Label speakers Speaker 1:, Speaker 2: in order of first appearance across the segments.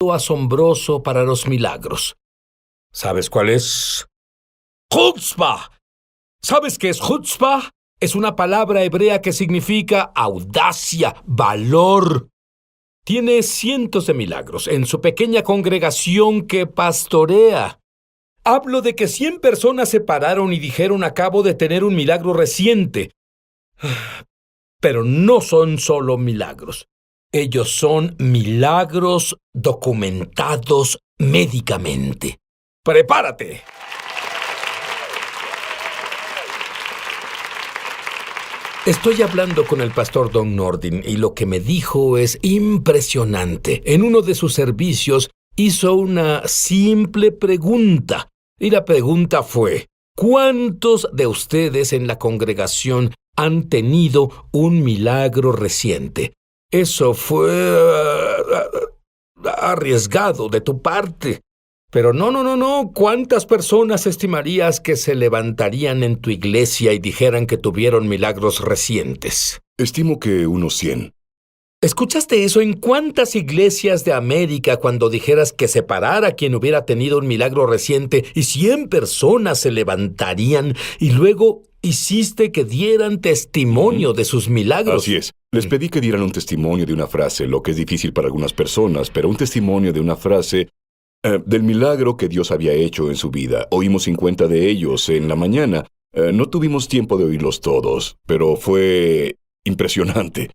Speaker 1: asombroso para los milagros. ¿Sabes cuál es? ¡Chutzpah! ¿Sabes qué es chutzpah? Es una palabra hebrea que significa audacia, valor. Tiene cientos de milagros en su pequeña congregación que pastorea. Hablo de que 100 personas se pararon y dijeron: acabo de tener un milagro reciente. Pero no son solo milagros. Ellos son milagros documentados médicamente. ¡Prepárate! Estoy hablando con el pastor Don Nordin y lo que me dijo es impresionante. En uno de sus servicios hizo una simple pregunta. Y la pregunta fue: ¿cuántos de ustedes en la congregación han tenido un milagro reciente? Eso fue arriesgado de tu parte. Pero no. ¿Cuántas personas estimarías que se levantarían en tu iglesia y dijeran que tuvieron milagros recientes?
Speaker 2: Estimo que unos 100.
Speaker 1: ¿Escuchaste eso? ¿En cuántas iglesias de América cuando dijeras que se parara quien hubiera tenido un milagro reciente y 100 personas se levantarían y luego hiciste que dieran testimonio de sus milagros?
Speaker 2: Así es. Les pedí que dieran un testimonio de una frase, lo que es difícil para algunas personas, pero un testimonio de una frase del milagro que Dios había hecho en su vida. Oímos 50 de ellos en la mañana. No tuvimos tiempo de oírlos todos, pero fue impresionante.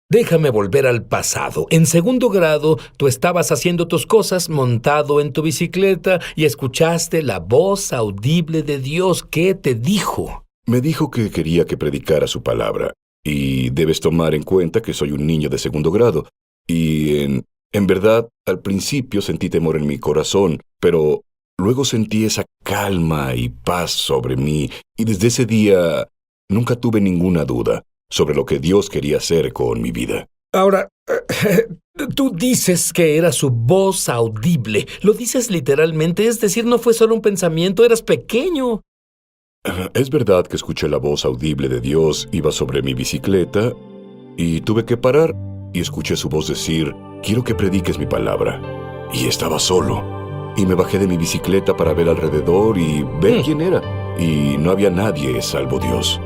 Speaker 1: Déjame volver al pasado. En segundo grado, tú estabas haciendo tus cosas montado en tu bicicleta y escuchaste la voz audible de Dios. ¿Qué te dijo?
Speaker 2: Me dijo que quería que predicara su palabra. Y debes tomar en cuenta que soy un niño de segundo grado. Y en verdad, al principio sentí temor en mi corazón, pero luego sentí esa calma y paz sobre mí. Y desde ese día nunca tuve ninguna duda sobre lo que Dios quería hacer con mi vida.
Speaker 1: Ahora, tú dices que era su voz audible. ¿Lo dices literalmente? Es decir, no fue solo un pensamiento, eras pequeño.
Speaker 2: Es verdad que escuché la voz audible de Dios, iba sobre mi bicicleta y tuve que parar y escuché su voz decir: quiero que prediques mi palabra. Y estaba solo. Y me bajé de mi bicicleta para ver alrededor y ver quién era. Y no había nadie salvo Dios.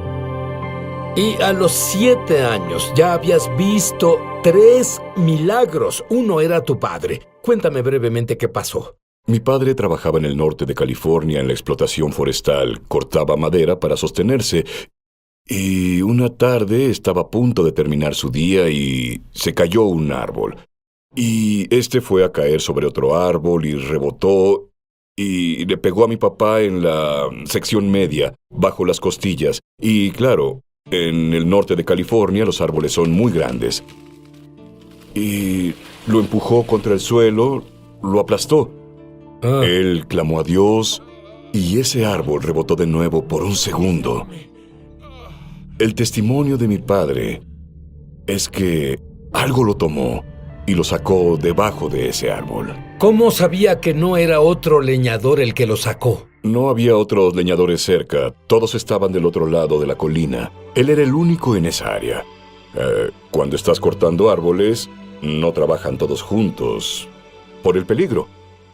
Speaker 1: Y a los 7 años ya habías visto 3 milagros. Uno era tu padre. Cuéntame brevemente qué pasó.
Speaker 2: Mi padre trabajaba en el norte de California en la explotación forestal. Cortaba madera para sostenerse. Y una tarde estaba a punto de terminar su día y se cayó un árbol. Y este fue a caer sobre otro árbol y rebotó y le pegó a mi papá en la sección media, bajo las costillas. Y claro, en el norte de California los árboles son muy grandes. Y lo empujó contra el suelo, lo aplastó. Él clamó a Dios y ese árbol rebotó de nuevo por un segundo. El testimonio de mi padre es que algo lo tomó y lo sacó debajo de ese árbol.
Speaker 1: ¿Cómo sabía que no era otro leñador el que lo sacó?
Speaker 2: No había otros leñadores cerca. Todos estaban del otro lado de la colina. Él era el único en esa área. Cuando estás cortando árboles, no trabajan todos juntos por el peligro.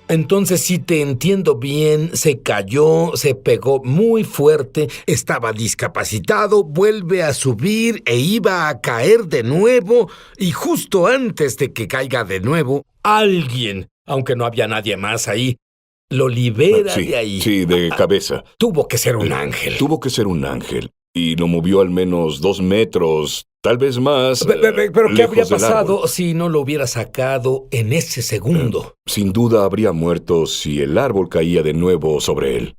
Speaker 1: Entonces, si te entiendo bien, se cayó, se pegó muy fuerte, estaba discapacitado, vuelve a subir e iba a caer de nuevo, y justo antes de que caiga de nuevo, alguien, aunque no había nadie más ahí, lo libera de ahí.
Speaker 2: Sí, de cabeza.
Speaker 1: Tuvo que ser un ángel.
Speaker 2: Tuvo que ser un ángel. Y lo movió al menos 2 metros, tal vez más.
Speaker 1: Pero ¿qué habría
Speaker 2: del
Speaker 1: pasado
Speaker 2: árbol.
Speaker 1: si no lo hubiera sacado en ese segundo?
Speaker 2: Sin duda habría muerto si el árbol caía de nuevo sobre él.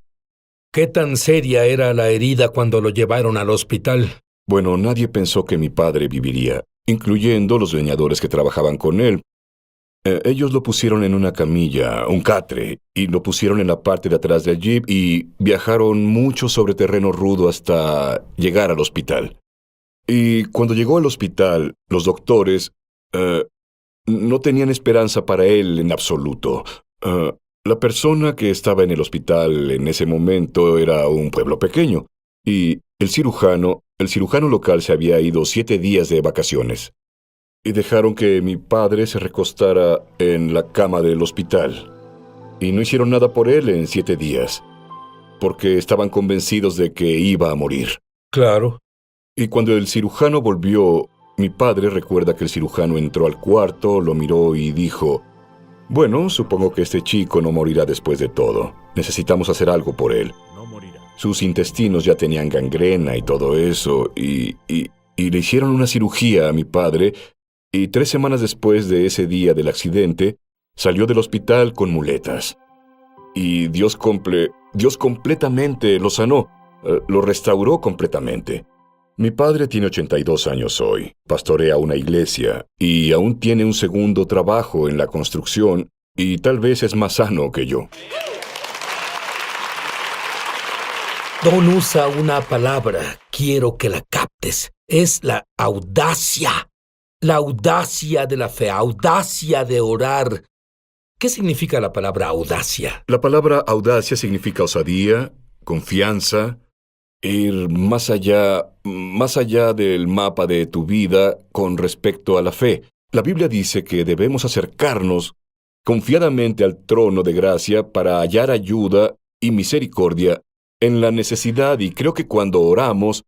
Speaker 1: ¿Qué tan seria era la herida cuando lo llevaron al hospital?
Speaker 2: Bueno, nadie pensó que mi padre viviría, incluyendo los leñadores que trabajaban con él. Ellos lo pusieron en una camilla, un catre, y lo pusieron en la parte de atrás del jeep y viajaron mucho sobre terreno rudo hasta llegar al hospital. Y cuando llegó al hospital, los doctores no tenían esperanza para él en absoluto. La persona que estaba en el hospital en ese momento era un pueblo pequeño, y el cirujano local se había ido 7 días de vacaciones. y dejaron que mi padre se recostara en la cama del hospital. Y no hicieron nada por él en 7 días, porque estaban convencidos de que iba a morir.
Speaker 1: Claro.
Speaker 2: Y cuando el cirujano volvió, mi padre recuerda que el cirujano entró al cuarto, lo miró y dijo: bueno, supongo que este chico no morirá después de todo. Necesitamos hacer algo por él.
Speaker 3: No morirá.
Speaker 2: Sus intestinos ya tenían gangrena y todo eso, y le hicieron una cirugía a mi padre, y 3 semanas después de ese día del accidente, salió del hospital con muletas. Y Dios completamente lo sanó, lo restauró completamente. Mi padre tiene 82 años hoy, pastorea una iglesia y aún tiene un segundo trabajo en la construcción y tal vez es más sano que yo.
Speaker 1: Don usa una palabra, quiero que la captes. Es la audacia. La audacia de la fe, audacia de orar. ¿Qué significa la palabra audacia?
Speaker 2: La palabra audacia significa osadía, confianza, ir más allá del mapa de tu vida con respecto a la fe. La Biblia dice que debemos acercarnos confiadamente al trono de gracia para hallar ayuda y misericordia en la necesidad, y creo que cuando oramos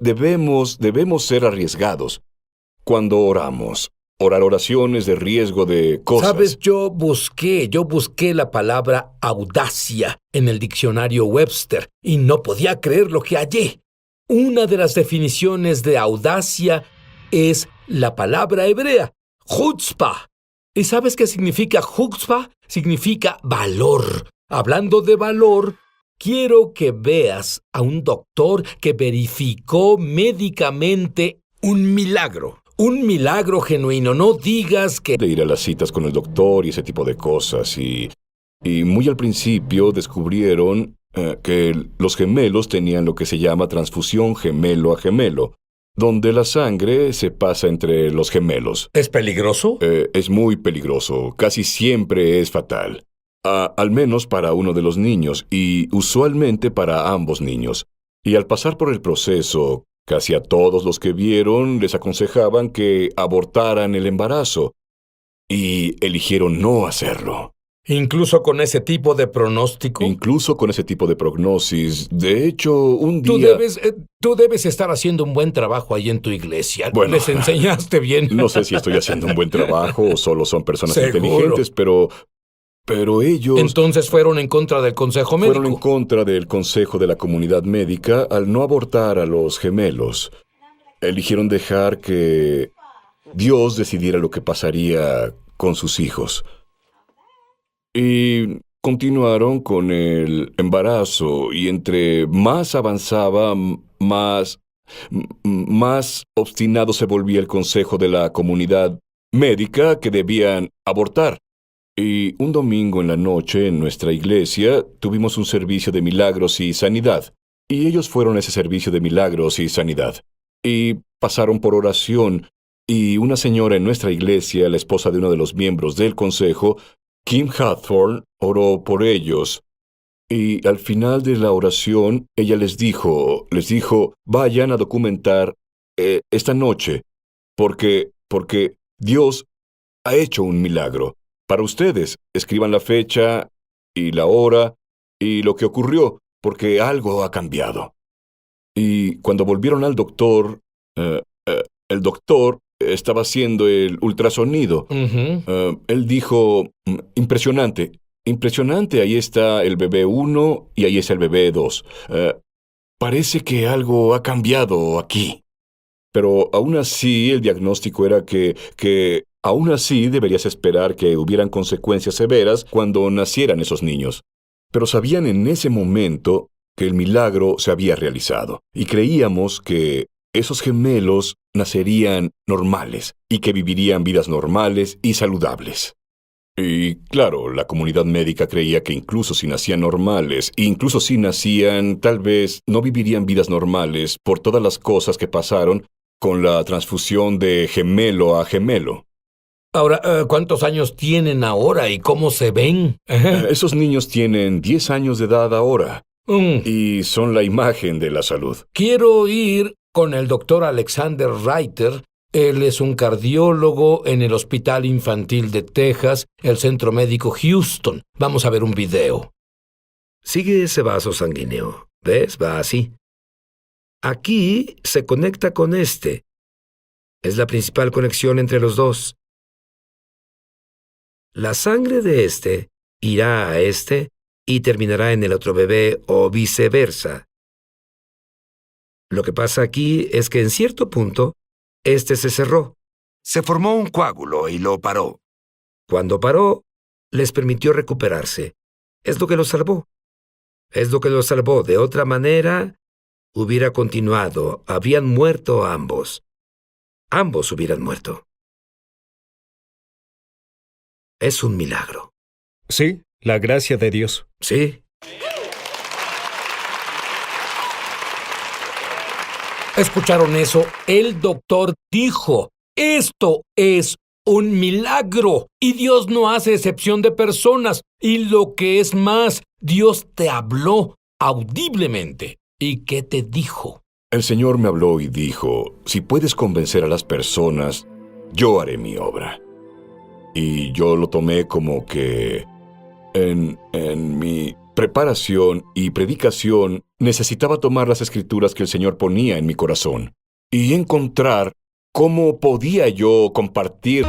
Speaker 2: debemos ser arriesgados. Cuando oramos, orar oraciones de riesgo de cosas.
Speaker 1: Sabes, yo busqué la palabra audacia en el diccionario Webster y no podía creer lo que hallé. Una de las definiciones de audacia es la palabra hebrea, chutzpah. ¿Y sabes qué significa chutzpah? Significa valor. Hablando de valor, quiero que veas a un doctor que verificó médicamente un milagro. Un milagro genuino, no digas que...
Speaker 2: De ir a las citas con el doctor y ese tipo de cosas. Y muy al principio descubrieron que los gemelos tenían lo que se llama transfusión gemelo a gemelo, donde la sangre se pasa entre los gemelos.
Speaker 1: ¿Es peligroso?
Speaker 2: Es muy peligroso, casi siempre es fatal. Al menos para uno de los niños, y usualmente para ambos niños. Y al pasar por el proceso, casi a todos los que vieron les aconsejaban que abortaran el embarazo, y eligieron no hacerlo.
Speaker 1: Incluso con ese tipo de pronóstico.
Speaker 2: Incluso con ese tipo de prognosis. De hecho, un día...
Speaker 1: Tú debes estar haciendo un buen trabajo ahí en tu iglesia.
Speaker 2: Bueno,
Speaker 1: les enseñaste bien.
Speaker 2: No sé si estoy haciendo un buen trabajo o solo son personas
Speaker 1: Seguro.
Speaker 2: inteligentes, pero ellos...
Speaker 1: Entonces fueron en contra del consejo médico.
Speaker 2: Fueron en contra del consejo de la comunidad médica al no abortar a los gemelos. Eligieron dejar que Dios decidiera lo que pasaría con sus hijos. Y continuaron con el embarazo, y entre más avanzaba, más obstinado se volvía el consejo de la comunidad médica que debían abortar. Y un domingo en la noche en nuestra iglesia tuvimos un servicio de milagros y sanidad. Y ellos fueron a ese servicio de milagros y sanidad. Y pasaron por oración, y una señora en nuestra iglesia, la esposa de uno de los miembros del consejo, Kim Hathorne, oró por ellos. Y al final de la oración, ella les dijo, vayan a documentar esta noche, porque Dios ha hecho un milagro. Para ustedes, escriban la fecha y la hora y lo que ocurrió, porque algo ha cambiado. Y cuando volvieron al doctor, el doctor estaba haciendo el ultrasonido. Él dijo, impresionante, ahí está el bebé 1 y ahí está el bebé 2. Parece que algo ha cambiado aquí. Pero aún así, el diagnóstico era que aún así deberías esperar que hubieran consecuencias severas cuando nacieran esos niños. Pero sabían en ese momento que el milagro se había realizado, y creíamos que esos gemelos nacerían normales y que vivirían vidas normales y saludables. Y claro, la comunidad médica creía que incluso si nacían normales, incluso si nacían, tal vez no vivirían vidas normales por todas las cosas que pasaron con la transfusión de gemelo a gemelo.
Speaker 1: Ahora, ¿cuántos años tienen ahora y cómo se ven?
Speaker 2: Esos niños tienen 10 años de edad ahora y son la imagen de la salud.
Speaker 1: Quiero ir con el doctor Alexander Reiter Él es un cardiólogo en el Hospital Infantil de Texas, el Centro Médico Houston. Vamos a ver un video. Sigue ese vaso sanguíneo. ¿Ves? Va así. Aquí se conecta con este. Es la principal conexión entre los dos. La sangre de este irá a este y terminará en el otro bebé o viceversa. Lo que pasa aquí es que en cierto punto, este se cerró. Se formó un coágulo y lo paró. Cuando paró, les permitió recuperarse. Es lo que los salvó. Es lo que los salvó. De otra manera, hubiera continuado. Habrían muerto ambos. Ambos hubieran muerto. Es un milagro.
Speaker 3: Sí, la gracia de Dios.
Speaker 1: ¿Sí? ¿Escucharon eso? El doctor dijo, esto es un milagro y Dios no hace excepción de personas. Y lo que es más, Dios te habló audiblemente. ¿Y qué te dijo?
Speaker 2: El Señor me habló y dijo, si puedes convencer a las personas, yo haré mi obra. Y yo lo tomé como que en mi preparación y predicación necesitaba tomar las escrituras que el Señor ponía en mi corazón y encontrar cómo podía yo compartir.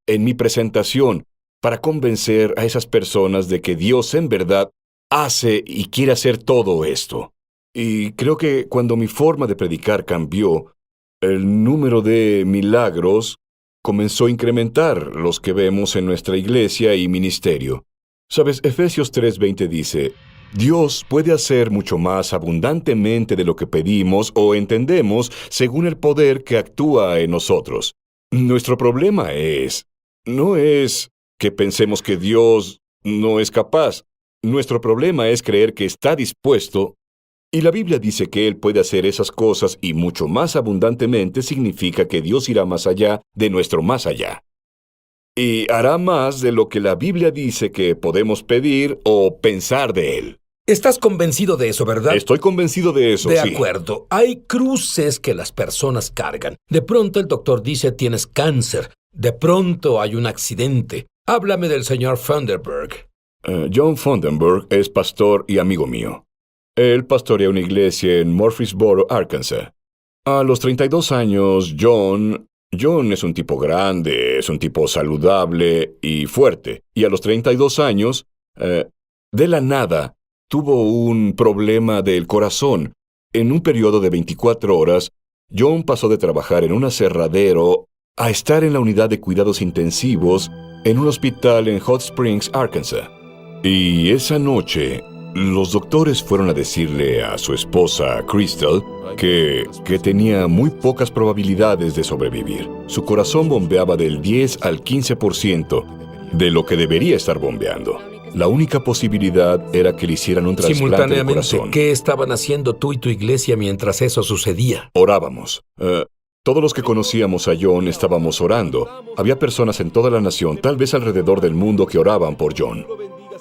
Speaker 2: En mi presentación para convencer a esas personas de que Dios en verdad hace y quiere hacer todo esto. Y creo que cuando mi forma de predicar cambió, el número de milagros comenzó a incrementar los que vemos en nuestra iglesia y ministerio. Sabes, Efesios 3:20 dice, Dios puede hacer mucho más abundantemente de lo que pedimos o entendemos según el poder que actúa en nosotros. Nuestro problema no es que pensemos que Dios no es capaz. Nuestro problema es creer que está dispuesto. Y la Biblia dice que Él puede hacer esas cosas y mucho más abundantemente significa que Dios irá más allá de nuestro más allá. Y hará más de lo que la Biblia dice que podemos pedir o pensar de Él.
Speaker 1: Estás convencido de eso, ¿verdad?
Speaker 2: Estoy convencido de eso,
Speaker 1: De
Speaker 2: sí.
Speaker 1: acuerdo. Hay cruces que las personas cargan. De pronto el doctor dice tienes cáncer. De pronto hay un accidente. Háblame del señor Funderburg.
Speaker 2: John Funderburg es pastor y amigo mío. Él pastorea una iglesia en Murfreesboro, Arkansas. A los 32 años, John es un tipo grande, es un tipo saludable y fuerte. Y a los 32 años, de la nada, tuvo un problema del corazón. En un periodo de 24 horas, John pasó de trabajar en un aserradero a estar en la unidad de cuidados intensivos en un hospital en Hot Springs, Arkansas. Y esa noche, los doctores fueron a decirle a su esposa, Crystal, que tenía muy pocas probabilidades de sobrevivir. Su corazón bombeaba del 10 al 15% de lo que debería estar bombeando. La única posibilidad era que le hicieran un trasplante de corazón.
Speaker 1: ¿Qué estaban haciendo tú y tu iglesia mientras eso sucedía?
Speaker 2: Orábamos. Todos los que conocíamos a John estábamos orando. Había personas en toda la nación, tal vez alrededor del mundo, que oraban por John.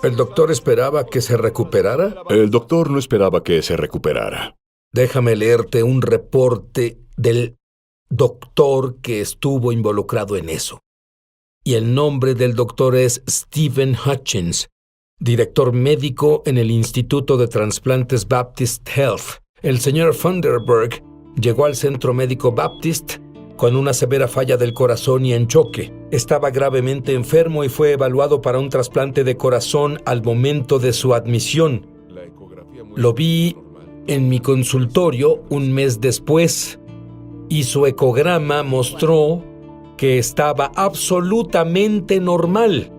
Speaker 1: ¿El doctor esperaba que se recuperara?
Speaker 2: El doctor no esperaba que se recuperara.
Speaker 1: Déjame leerte un reporte del doctor que estuvo involucrado en eso. Y el nombre del doctor es Stephen Hutchins, director médico en el Instituto de Trasplantes Baptist Health. El señor Funderburg llegó al centro médico Baptist con una severa falla del corazón y en choque. Estaba gravemente enfermo y fue evaluado para un trasplante de corazón al momento de su admisión. Lo vi en mi consultorio un mes después y su ecograma mostró que estaba absolutamente normal.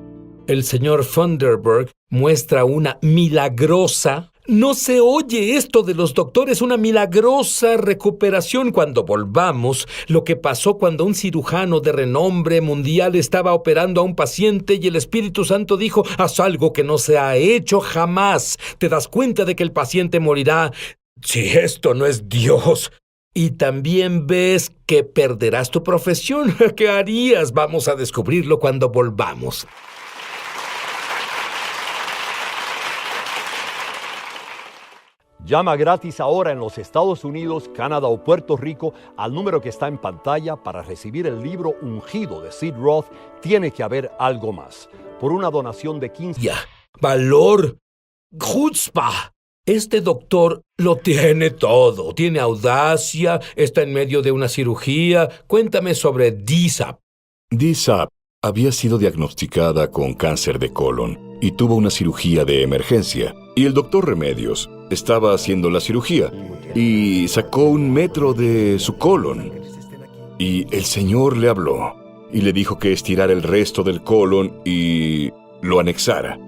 Speaker 1: El señor Funderburg muestra una milagrosa, no se oye esto de los doctores, una milagrosa recuperación. Cuando volvamos, lo que pasó cuando un cirujano de renombre mundial estaba operando a un paciente y el Espíritu Santo dijo: haz algo que no se ha hecho jamás. Te das cuenta de que el paciente morirá. Si esto no es Dios. Y también ves que perderás tu profesión. ¿Qué harías? Vamos a descubrirlo cuando volvamos.
Speaker 4: Llama gratis ahora en los Estados Unidos, Canadá o Puerto Rico al número que está en pantalla para recibir el libro ungido de Sid Roth. Tiene que haber algo más. Por una donación de 15...
Speaker 1: Valor. Chutzpah. Este doctor lo tiene todo. Tiene audacia, está en medio de una cirugía. Cuéntame sobre Dee-Sap.
Speaker 2: Dee-Sap había sido diagnosticada con cáncer de colon y tuvo una cirugía de emergencia. Y el doctor Remedios estaba haciendo la cirugía y sacó 1 metro de su colon. Y el Señor le habló y le dijo que estirara el resto del colon y lo anexara.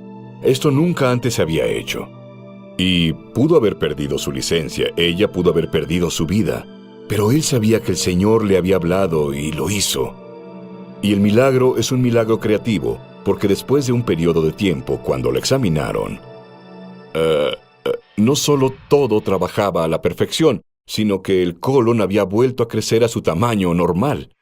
Speaker 2: Esto nunca antes se había hecho. Y pudo haber perdido su licencia, ella pudo haber perdido su vida, pero él sabía que el Señor le había hablado y lo hizo. Y el milagro es un milagro creativo, porque después de un periodo de tiempo, cuando lo examinaron, no solo todo trabajaba a la perfección, sino que el colon había vuelto a crecer a su tamaño normal.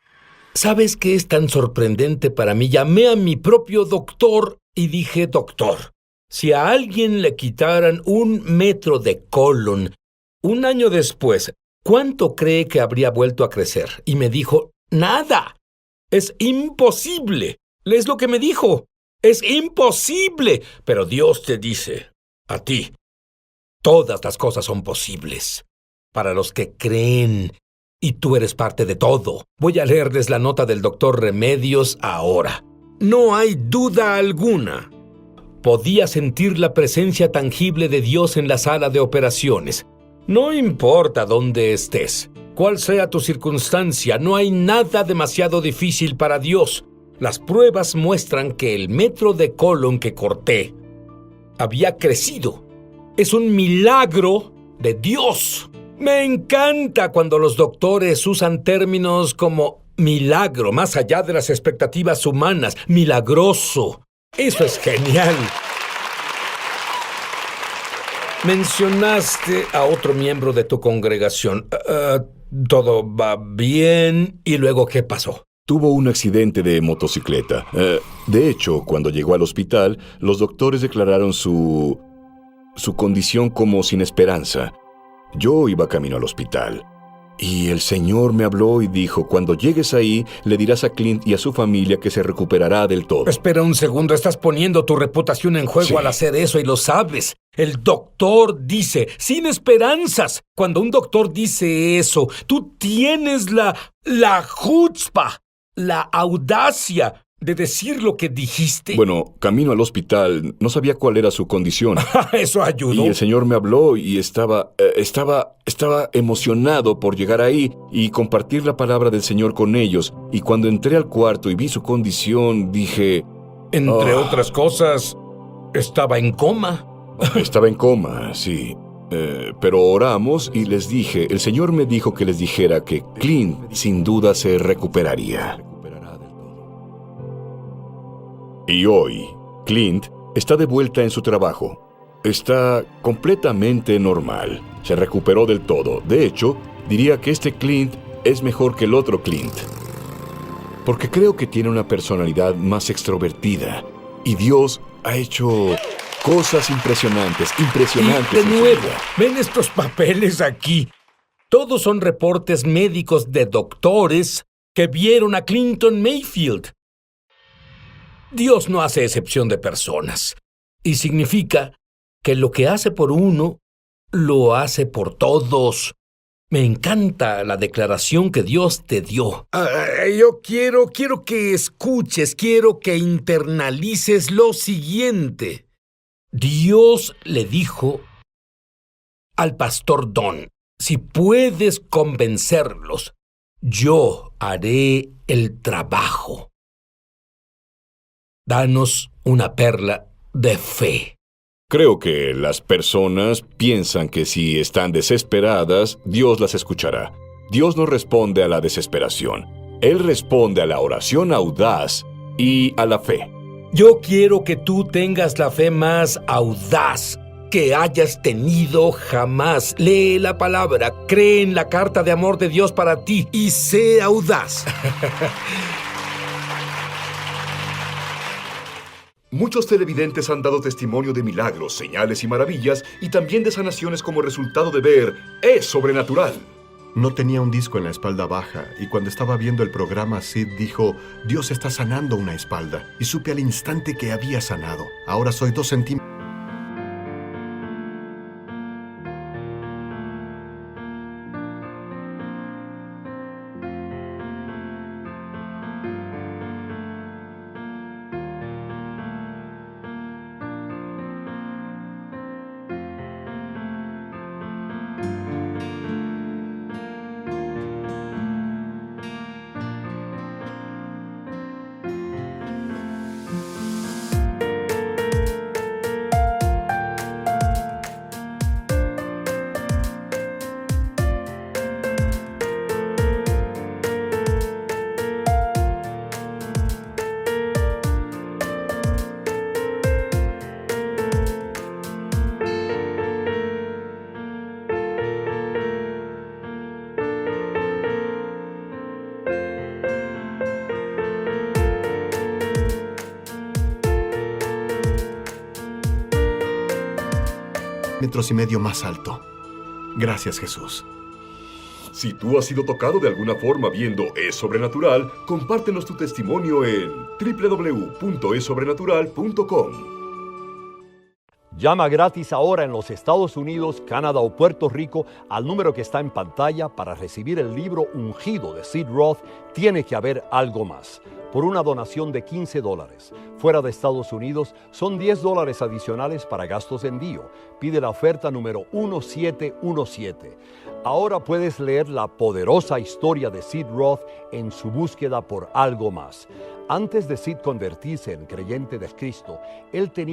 Speaker 1: ¿Sabes qué es tan sorprendente para mí? Llamé a mi propio doctor y dije: doctor, si a alguien le quitaran 1 metro de colon, 1 año después, ¿cuánto cree que habría vuelto a crecer? Y me dijo: nada. Es imposible. Es lo que me dijo. Es imposible. Pero Dios te dice a ti: todas las cosas son posibles para los que creen, y tú eres parte de todo. Voy a leerles la nota del doctor Remedios ahora. No hay duda alguna. Podía sentir la presencia tangible de Dios en la sala de operaciones. No importa dónde estés, cuál sea tu circunstancia, no hay nada demasiado difícil para Dios. Las pruebas muestran que el metro de colon que corté había crecido. Es un milagro de Dios. Me encanta cuando los doctores usan términos como milagro, más allá de las expectativas humanas. Milagroso. Eso es genial. Mencionaste a otro miembro de tu congregación. ¿Todo va bien? ¿Y luego qué pasó?
Speaker 2: Tuvo un accidente de motocicleta. De hecho, cuando llegó al hospital, los doctores declararon su condición como sin esperanza. Yo iba camino al hospital. Y el Señor me habló y dijo: cuando llegues ahí, le dirás a Clint y a su familia que se recuperará del todo.
Speaker 1: Espera un segundo, estás poniendo tu reputación en juego al hacer eso y lo sabes. El doctor dice, sin esperanzas. Cuando un doctor dice eso, tú tienes la chutzpah, la audacia de decir lo que dijiste.
Speaker 2: Bueno, camino al hospital, no sabía cuál era su condición.
Speaker 1: Eso ayudó.
Speaker 2: Y el Señor me habló y estaba emocionado por llegar ahí y compartir la palabra del Señor con ellos. Y cuando entré al cuarto y vi su condición, dije...
Speaker 1: Entre otras cosas, estaba en coma.
Speaker 2: Estaba en coma, sí. Pero oramos y les dije, el Señor me dijo que les dijera que Clint sin duda se recuperaría. Y hoy, Clint está de vuelta en su trabajo. Está completamente normal. Se recuperó del todo. De hecho, diría que este Clint es mejor que el otro Clint. Porque creo que tiene una personalidad más extrovertida. Y Dios ha hecho cosas impresionantes.
Speaker 1: Y de nuevo, ven estos papeles aquí. Todos son reportes médicos de doctores que vieron a Clinton Mayfield. Dios no hace excepción de personas. Y significa que lo que hace por uno, lo hace por todos. Me encanta la declaración que Dios te dio. Yo quiero que escuches, quiero que internalices lo siguiente. Dios le dijo al pastor Don, si puedes convencerlos, yo haré el trabajo. Danos una perla de fe.
Speaker 2: Creo que las personas piensan que si están desesperadas, Dios las escuchará. Dios no responde a la desesperación. Él responde a la oración audaz y a la fe.
Speaker 1: Yo quiero que tú tengas la fe más audaz que hayas tenido jamás. Lee la palabra, cree en la carta de amor de Dios para ti y sé audaz.
Speaker 2: Muchos televidentes han dado testimonio de milagros, señales y maravillas, y también de sanaciones como resultado de ver Es Sobrenatural.
Speaker 5: No tenía un disco en la espalda baja, y cuando estaba viendo el programa, Sid dijo, Dios está sanando una espalda, y supe al instante que había sanado. Ahora soy 2 centímetros. Y medio más alto. Gracias, Jesús.
Speaker 2: Si tú has sido tocado de alguna forma viendo Es Sobrenatural, compártenos tu testimonio en www.esobrenatural.com.
Speaker 4: Llama gratis ahora en los Estados Unidos, Canadá o Puerto Rico al número que está en pantalla para recibir el libro Ungido de Sid Roth, Tiene que haber algo más, por una donación de $15. Fuera de Estados Unidos son $10 adicionales para gastos de envío. Pide la oferta número 1717. Ahora puedes leer la poderosa historia de Sid Roth en su búsqueda por algo más. Antes de Sid convertirse en creyente de Cristo, él tenía